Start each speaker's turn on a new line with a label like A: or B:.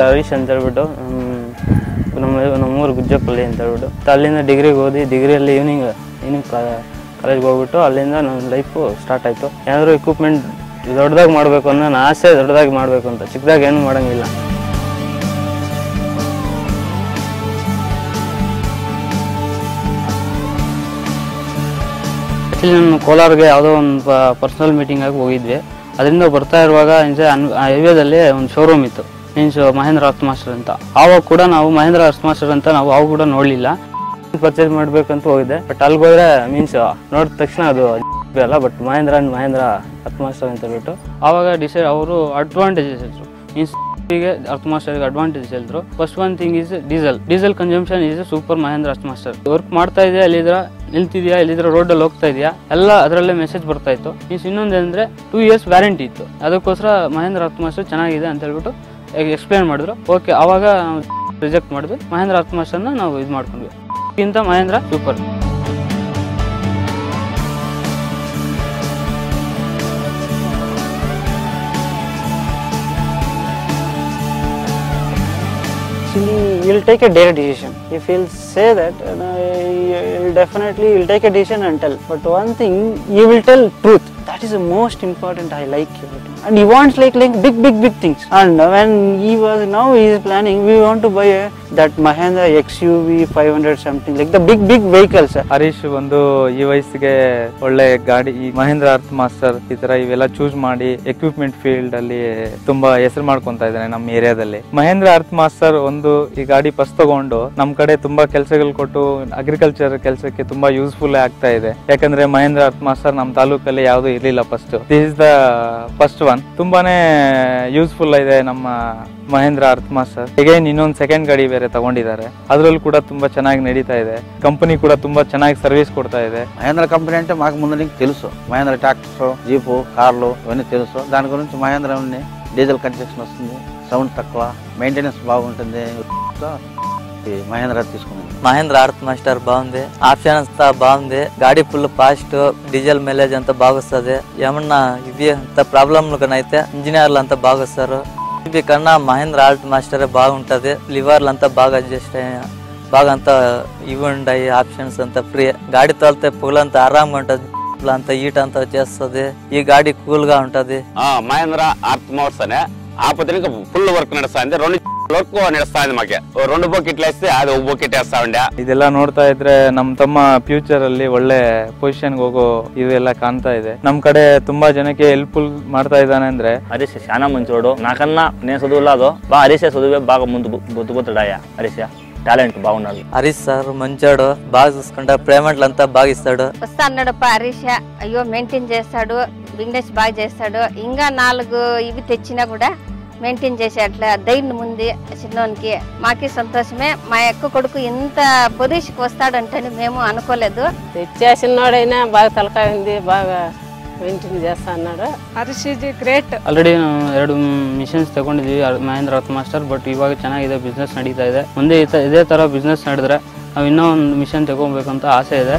A: ಹರೀಶ್ ಅಂತ ಹೇಳ್ಬಿಟ್ಟು ನಮ್ಮೂರು ಗುಜ್ಜಪ್ಪಲ್ಲಿ ಅಂತ ಹೇಳ್ಬಿಟ್ಟು ಅಲ್ಲಿಂದ ಡಿಗ್ರಿಗೆ ಓದಿ ಡಿಗ್ರಿಯಲ್ಲಿ ಈವ್ನಿಂಗ್ ಕಾಲೇಜ್ಗೆ ಹೋಗ್ಬಿಟ್ಟು ಅಲ್ಲಿಂದ ನನ್ನ ಲೈಫು ಸ್ಟಾರ್ಟ್ ಆಯಿತು. ಏನಾದರೂ ಎಕ್ವಿಪ್ಮೆಂಟ್ ದೊಡ್ಡದಾಗಿ ಮಾಡಬೇಕು ಅನ್ನೋ ನನ್ನ ಆಸೆ, ದೊಡ್ಡದಾಗಿ ಮಾಡಬೇಕು ಅಂತ. ಚಿಕ್ಕದಾಗಿ ಏನೂ ಮಾಡೋಂಗಿಲ್ಲ. ಆ್ಯಕ್ಚುಲಿ ನಾನು ಕೋಲಾರ್ಗೆ ಯಾವುದೋ ಒಂದು ಪರ್ಸನಲ್ ಮೀಟಿಂಗಾಗಿ ಹೋಗಿದ್ವಿ. ಅದರಿಂದ ಬರ್ತಾ ಇರುವಾಗ ಹೈವೇದಲ್ಲಿ ಒಂದು ಶೋರೂಮ್ ಇತ್ತು, ಮೀನ್ಸ್ ಮಹೇಂದ್ರ ಅರ್ತ್ ಮಾಸ್ಟರ್ ಅಂತ. ಆವಾಗ ಕೂಡ ನಾವು ಮಹೇಂದ್ರ ಅರ್ತ್ ಮಾಸ್ಟರ್ ಅಂತ ನಾವು ಅವಾಗ ಕೂಡ ನೋಡಲಿಲ್ಲ. ಪರ್ಚೇಸ್ ಮಾಡಬೇಕಂತ ಹೋಗಿದ್ದೆ. ಬಟ್ ಅಲ್ಲಿಗೆ ಹೋದ್ರೆ ಮೀನ್ಸ್ ನೋಡಿದ ತಕ್ಷಣ ಅದು ಅಲ್ಲ, ಬಟ್ ಮಹೇಂದ್ರ ಅರ್ತ್ ಮಾಸ್ಟರ್ ಅಂತ ಹೇಳ್ಬಿಟ್ಟು ಆವಾಗ ಡಿಸೈಡ್ ಅವರು ಅಡ್ವಾಂಟೇಜಸ್ ಹೇಳಿದ್ರು. ಮೀನ್ಸ್ ಅರ್ತ್ ಮಾಸ್ಟರ್ಗೆ ಅಡ್ವಾಂಟೇಜ್ ಹೇಳಿದ್ರು. First one thing is diesel consumption is super Mahindra earth master. Work ಮಾಡ್ತಾ ಇದೆಯಾ, ಎಲ್ಲಿದ್ರ ನಿಲ್ತಿದ್ಯಾ, ಎಲ್ಲಿದ್ರ ರೋಡಲ್ಲಿ ಹೋಗ್ತಾ ಇದೆಯಾ, ಎಲ್ಲ ಅದರಲ್ಲೇ ಮೆಸೇಜ್ ಬರ್ತಾ ಇತ್ತು. ಮೀನ್ಸ್ ಇನ್ನೊಂದೇನಂದ್ರೆ 2 years ವ್ಯಾರಂಟಿ ಇತ್ತು. ಅದಕ್ಕೋಸ್ಕರ ಮಹೇಂದ್ರ ಅರ್ತ್ ಮಾಸ್ಟರ್ ಚೆನ್ನಾಗಿದೆ ಅಂತ ಹೇಳ್ಬಿಟ್ಟು ಎಕ್ಸ್ಪ್ಲೇನ್ ಮಾಡಿದ್ರು. ಓಕೆ, ಆವಾಗ ನಾವು ರಿಜೆಕ್ಟ್ ಮಾಡಿದ್ವಿ. ಮಹೇಂದ್ರ ಅರ್ತ್ ಮಾಸ್ಟರ್ನ ನಾವು ಇದು ಮಾಡ್ಕೊಂಡ್ವಿ. ಇದಕ್ಕಿಂತ Mahindra super.
B: You'll take a dare decision. If he'll say that, you'll definitely take a decision and tell. But one thing, you will tell truth. That is the most important. I like you. And he wants like big things. And when now he is planning, we want to buy that Mahindra XUV 500 something, like the big vehicles.
C: Harish ಒಂದು ಈ ವಯಸ್ಸಿಗೆ ಒಳ್ಳೆ ಗಾಡಿ, ಈ Mahendra earth master ಈ ತರ ಇವೆಲ್ಲ choose ಮಾಡಿ ಎಕ್ವಿಪ್ಮೆಂಟ್ ಫೀಲ್ಡ್ ಅಲ್ಲಿ ತುಂಬಾ ಹೆಸರು ಮಾಡ್ಕೊಂತ ಇದ್ದಾನೆ ನಮ್ಮ ಏರಿಯಾದಲ್ಲಿ. ಮಹೇಂದ್ರ ಅರ್ತ್ ಮಾಸ್ಟರ್ ಒಂದು ಈ ಗಾಡಿ ಫಸ್ಟ್ ತಗೊಂಡು ನಮ್ ಕಡೆ ತುಂಬಾ ಕೆಲಸಗಳು ಕೊಟ್ಟು ಅಗ್ರಿಕಲ್ಚರ್ ಕೆಲಸಕ್ಕೆ ತುಂಬಾ ಯೂಸ್ಫುಲ್ ಆಗ್ತಾ ಇದೆ. ಯಾಕಂದ್ರೆ ಮಹೇಂದ್ರ ಅರ್ತ್ ಮಾಸ್ಟರ್ ನಮ್ಮ ತಾಲೂಕಲ್ಲಿ ಯಾವ್ದು ಇರ್ಲಿಲ್ಲ first. This is the first one. ತುಂಬಾನೇ ಯೂಸ್ಫುಲ್ ಇದೆ ನಮ್ಮ ಮಹೇಂದ್ರ ಅರ್ತ್ ಮಾಸ್ಟರ್. ಅಗೇನ್ ಇನ್ನೊಂದು ಸೆಕೆಂಡ್ ಗಾಡಿ ಬೇರೆ ತಗೊಂಡಿದ್ದಾರೆ, ಅದ್ರಲ್ಲಿ ಕೂಡ ತುಂಬಾ ಚೆನ್ನಾಗಿ ನಡೀತಾ ಇದೆ. కంపెనీ కూడా ತುಂಬಾ ಚೆನ್ನಾಗಿ సర్వీస్ కొడతా ಇದೆ.
D: మహేంద్ర కంపెనీ అంటే మాకు ముందు నుంచి తెలుసు. మహేంద్ర ట్రాక్టర్స్, జీపు, కార్లు ఇవన్నీ తెలుసు. దాని గురించి మహేంద్ర డీజిల్ కన్స్ట్రక్షన్ వస్తుంది, సౌండ్ తక్కువ, మెయింటెనెన్స్ బాగుంటుంది. మహేంద్ర తీసుకున్నాను.
E: మహేంద్ర అర్త్ మాస్టర్ బాగుంది, ఆప్షన్ అంతా బాగుంది, గాడి ఫుల్ ఫాస్ట్, డీజిల్ మైలేజ్ అంతా బాగొస్తుంది. ఏమన్నా ఇవి అంత ప్రాబ్లంలు కనైతే ఇంజనీర్లు అంతా బాగొస్తారు. ఇవి కన్నా మహేంద్ర అర్త్ మాస్టరే బాగుంటది. లివర్లు అంతా బాగా అడ్జస్ట్ అయ్యా, బాగా అంతా ఇవి ఉన్నాయి, ఆప్షన్స్ అంతా ఫ్రీ. గాడి తోలితే పొగలంతా ఆరాంగా ఉంటది, అంతా హీట్ అంతా వచ్చేస్తుంది. ఈ గాడి కూల్ గా ఉంటది.
F: మహేంద్ర అర్త్ మాస్టర్ ఆపత్రికి ఫుల్ వర్క్ నడుస్తుంది. 2 ವರ್ಕ್ ನಡೆಸ್ತಾ ಇದೆ. ಮಾಕೆ 2 ಬಕೆಟ್ ಲೇಸ್ತೆ ಅದು 1 ಬಕೆಟ್ ಎಸ್ತಾ ಉಂಡೆ.
C: ಇದೆಲ್ಲ ನೋಡ್ತಾ ಇದ್ರೆ ನಮ್ ತಮ್ಮ ಫ್ಯೂಚರ್ ಅಲ್ಲಿ ಒಳ್ಳೆ ಪೊಸಿಷನ್ ಹೋಗೋ ಇದೆಲ್ಲ ಕಾಣ್ತಾ ಇದೆ. ನಮ್ ಕಡೆ ತುಂಬಾ ಜನಕ್ಕೆ ಹೆಲ್ಪ್ಫುಲ್ ಮಾಡ್ತಾ ಇದ್ದಾನೆ. ಅಂದ್ರೆ
A: హరీష్ చాలా మంచోడు. నాకన్నా నేను చదువులాదో బాగా హరీష్ చదువే బాగా ముందు బొద్దుపోతాడయ్యా. హరీష్ టాలెంట్ బాగున్నాడు.
E: హరీష్ సార్ మంచోడు, బాగా చూసుకుంటా, పేమెంట్లు అంతా బాగా ఇస్తాడు.
G: వస్తా అన్నాడప్ప హరీష్. అయ్యో మెయింటైన్ చేస్తాడు, బిజినెస్ బాగా చేస్తాడు. ఇంకా 4 ఇవి తెచ్చినా కూడా మెయింటైన్ చేసే అట్లా ధైర్యం ఉంది చిన్నోనికి. మాకి సంతోషమే. మా యొక్క కొడుకు ఇంత పొజిషన్కి వస్తాడంటే మేము అనుకోలేదు.
H: తెచ్చేసినోడైనా బాగా తలకాయ ఉంది, బాగా మెయింటైన్ చేస్తా అన్నాడు. Harish is great.
A: Already 2 machines ತಗೊಂಡಿದ್ವಿ ಮಹೇಂದ್ರ ಅರ್ತ್ ಮಾಸ್ಟರ್. ಬಟ್ ಇವಾಗ ಚೆನ್ನಾಗಿದೆ, ಬಿಸ್ನೆಸ್ ನಡೀತಾ ಇದೆ. ಮುಂದೆ ಇದೇ ತರ ಬಿಸ್ನೆಸ್ ನಡೆದ್ರೆ ನಾವು ಇನ್ನೂ ಒಂದು ಮಿಷನ್ ತಗೋಬೇಕಂತ ಆಸೆ ಇದೆ.